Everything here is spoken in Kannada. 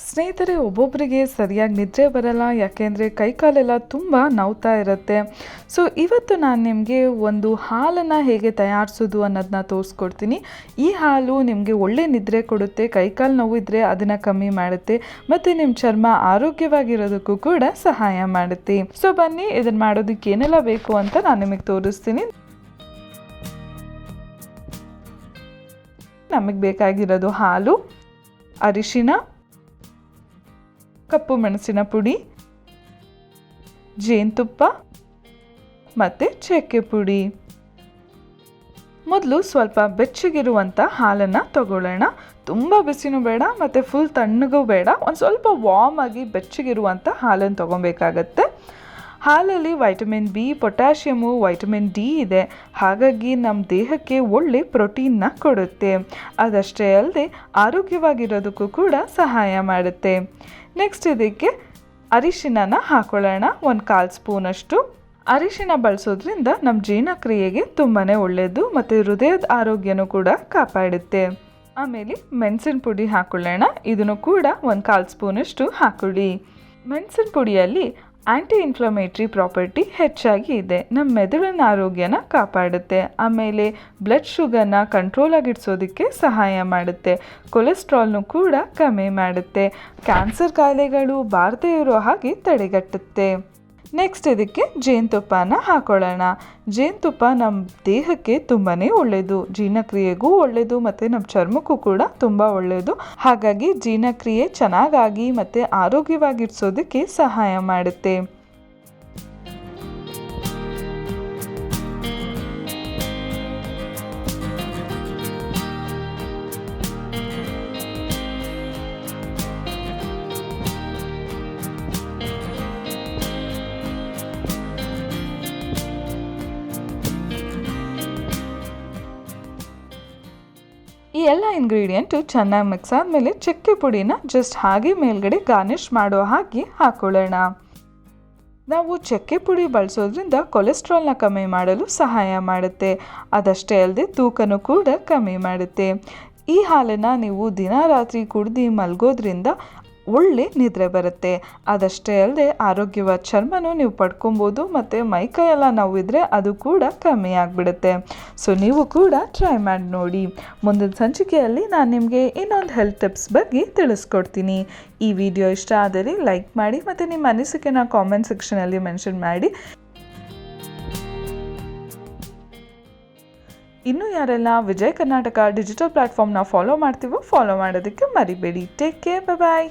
ಸ್ನೇಹಿತರೆ, ಒಬ್ಬೊಬ್ಬರಿಗೆ ಸರಿಯಾಗಿ ನಿದ್ರೆ ಬರಲ್ಲ. ಯಾಕೆಂದರೆ ಕೈಕಾಲೆಲ್ಲ ತುಂಬ ನೋವ್ತಾ ಇರುತ್ತೆ. ಸೊ ಇವತ್ತು ನಾನು ನಿಮಗೆ ಒಂದು ಹಾಲನ್ನು ಹೇಗೆ ತಯಾರಿಸೋದು ಅನ್ನೋದನ್ನ ತೋರಿಸ್ಕೊಡ್ತೀನಿ. ಈ ಹಾಲು ನಿಮಗೆ ಒಳ್ಳೆ ನಿದ್ರೆ ಕೊಡುತ್ತೆ, ಕೈಕಾಲು ನೋವಿದ್ರೆ ಅದನ್ನು ಕಮ್ಮಿ ಮಾಡುತ್ತೆ ಮತ್ತು ನಿಮ್ಮ ಚರ್ಮ ಆರೋಗ್ಯವಾಗಿರೋದಕ್ಕೂ ಕೂಡ ಸಹಾಯ ಮಾಡುತ್ತೆ. ಸೊ ಬನ್ನಿ, ಇದನ್ನು ಮಾಡೋದಕ್ಕೆ ಏನೆಲ್ಲ ಬೇಕು ಅಂತ ನಾನು ನಿಮಗೆ ತೋರಿಸ್ತೀನಿ. ನಮಗೆ ಬೇಕಾಗಿರೋದು ಹಾಲು, ಅರಿಶಿನ, ಕಪ್ಪು ಮೆಣಸಿನ ಪುಡಿ, ಜೇನುತುಪ್ಪ ಮತ್ತು ಚಕ್ಕೆ ಪುಡಿ. ಮೊದಲು ಸ್ವಲ್ಪ ಬೆಚ್ಚಗಿರುವಂಥ ಹಾಲನ್ನು ತಗೊಳ್ಳೋಣ. ತುಂಬ ಬಿಸಿನೂ ಬೇಡ ಮತ್ತು ಫುಲ್ ತಣ್ಣಗೂ ಬೇಡ, ಒಂದು ಸ್ವಲ್ಪ ವಾರ್ಮ್ ಆಗಿ ಬೆಚ್ಚಗಿರುವಂಥ ಹಾಲನ್ನು ತಗೊಬೇಕಾಗತ್ತೆ. ಹಾಲಲ್ಲಿ vitamin B, potassium, vitamin D ಇದೆ. ಹಾಗಾಗಿ ನಮ್ಮ ದೇಹಕ್ಕೆ ಒಳ್ಳೆ ಪ್ರೋಟೀನ್ನ ಕೊಡುತ್ತೆ. ಅದಷ್ಟೇ ಅಲ್ಲದೆ ಆರೋಗ್ಯವಾಗಿರೋದಕ್ಕೂ ಕೂಡ ಸಹಾಯ ಮಾಡುತ್ತೆ. ನೆಕ್ಸ್ಟ್ ಇದಕ್ಕೆ ಅರಿಶಿನ ಹಾಕೊಳ್ಳೋಣ, 1/4 ಸ್ಪೂನಷ್ಟು. ಅರಿಶಿನ ಬಳಸೋದ್ರಿಂದ ನಮ್ಮ ಜೀರ್ಣಕ್ರಿಯೆಗೆ ತುಂಬಾ ಒಳ್ಳೆಯದು ಮತ್ತು ಹೃದಯದ ಆರೋಗ್ಯನೂ ಕೂಡ ಕಾಪಾಡುತ್ತೆ. ಆಮೇಲೆ ಮೆಣಸಿನ ಪುಡಿ ಹಾಕೊಳ್ಳೋಣ, ಇದನ್ನು ಕೂಡ 1/4 ಸ್ಪೂನಷ್ಟು ಹಾಕೊಳ್ಳಿ. ಮೆಣಸಿನ ಪುಡಿಯಲ್ಲಿ ಆ್ಯಂಟಿ ಇನ್ಫ್ಲಮೇಟ್ರಿ ಪ್ರಾಪರ್ಟಿ ಹೆಚ್ಚಾಗಿ ಇದೆ, ನಮ್ಮ ಮೆದುಳಿನ ಆರೋಗ್ಯನ ಕಾಪಾಡುತ್ತೆ. ಆಮೇಲೆ ಬ್ಲಡ್ ಶುಗರ್ನ ಕಂಟ್ರೋಲಾಗಿಡ್ಸೋದಕ್ಕೆ ಸಹಾಯ ಮಾಡುತ್ತೆ. ಕೊಲೆಸ್ಟ್ರಾಲ್ನು ಕೂಡ ಕಮ್ಮಿ ಮಾಡುತ್ತೆ. ಕ್ಯಾನ್ಸರ್ ಕಾಯಿಲೆಗಳು ಬಾರದೇ ಇರೋ ಹಾಗೆ ತಡೆಗಟ್ಟುತ್ತೆ. ನೆಕ್ಸ್ಟ್ ಇದಕ್ಕೆ ಜೇನುತುಪ್ಪನ ಹಾಕೊಳ್ಳೋಣ. ಜೇನುತುಪ್ಪ ನಮ್ಮ ದೇಹಕ್ಕೆ ತುಂಬಾ ಒಳ್ಳೆಯದು, ಜೀರ್ಣಕ್ರಿಯೆಗೂ ಒಳ್ಳೆಯದು ಮತ್ತು ನಮ್ಮ ಚರ್ಮಕ್ಕೂ ಕೂಡ ತುಂಬ ಒಳ್ಳೆಯದು. ಹಾಗಾಗಿ ಜೀರ್ಣಕ್ರಿಯೆ ಚೆನ್ನಾಗಾಗಿ ಮತ್ತು ಆರೋಗ್ಯವಾಗಿಡ್ಸೋದಕ್ಕೆ ಸಹಾಯ ಮಾಡುತ್ತೆ. ಈ ಎಲ್ಲ ಇಂಗ್ರೀಡಿಯೆಂಟು ಚೆನ್ನಾಗಿ ಮಿಕ್ಸ್ ಆದಮೇಲೆ ಚಕ್ಕೆ ಪುಡಿನ ಜಸ್ಟ್ ಹಾಗೆ ಮೇಲ್ಗಡೆ ಗಾರ್ನಿಷ್ ಮಾಡೋ ಹಾಗೆ ಹಾಕೊಳ್ಳೋಣ. ನಾವು ಚಕ್ಕೆ ಪುಡಿ ಬಳಸೋದ್ರಿಂದ ಕೊಲೆಸ್ಟ್ರಾಲ್ನ ಕಮ್ಮಿ ಮಾಡಲು ಸಹಾಯ ಮಾಡುತ್ತೆ. ಅದಷ್ಟೇ ಅಲ್ಲದೆ ತೂಕನೂ ಕೂಡ ಕಮ್ಮಿ ಮಾಡುತ್ತೆ. ಈ ಹಾಲನ್ನು ನೀವು ದಿನ ರಾತ್ರಿ ಕುಡ್ದು ಮಲಗೋದ್ರಿಂದ ಒಳ್ಳೆ ನಿದ್ರೆ ಬರುತ್ತೆ. ಅದಷ್ಟೇ ಅಲ್ಲದೆ ಆರೋಗ್ಯವಾದ ಚರ್ಮನೂ ನೀವು ಪಡ್ಕೊಬೋದು ಮತ್ತು ಮೈಕೈಯೆಲ್ಲ ನೋವಿದ್ರೆ ಅದು ಕೂಡ ಕಮ್ಮಿ ಆಗಿಬಿಡುತ್ತೆ. ಸೊ ನೀವು ಕೂಡ ಟ್ರೈ ಮಾಡಿ ನೋಡಿ. ಮುಂದಿನ ಸಂಚಿಕೆಯಲ್ಲಿ ನಾನು ನಿಮಗೆ ಇನ್ನೊಂದು ಹೆಲ್ತ್ ಟಿಪ್ಸ್ ಬಗ್ಗೆ ತಿಳಿಸ್ಕೊಡ್ತೀನಿ. ಈ ವಿಡಿಯೋ ಇಷ್ಟ ಆದರೆ ಲೈಕ್ ಮಾಡಿ ಮತ್ತು ನಿಮ್ಮ ಅನಿಸಿಕೆನ ಕಾಮೆಂಟ್ ಸೆಕ್ಷನಲ್ಲಿ ಮೆನ್ಷನ್ ಮಾಡಿ. ಇನ್ನೂ ಯಾರೆಲ್ಲ ವಿಜಯ್ ಕರ್ನಾಟಕ ಡಿಜಿಟಲ್ ಪ್ಲ್ಯಾಟ್ಫಾರ್ಮ್ನ ಫಾಲೋ ಮಾಡ್ತೀವೋ ಫಾಲೋ ಮಾಡೋದಕ್ಕೆ ಮರಿಬೇಡಿ. ಟೇಕ್ ಕೇರ್, ಬಾಯ್.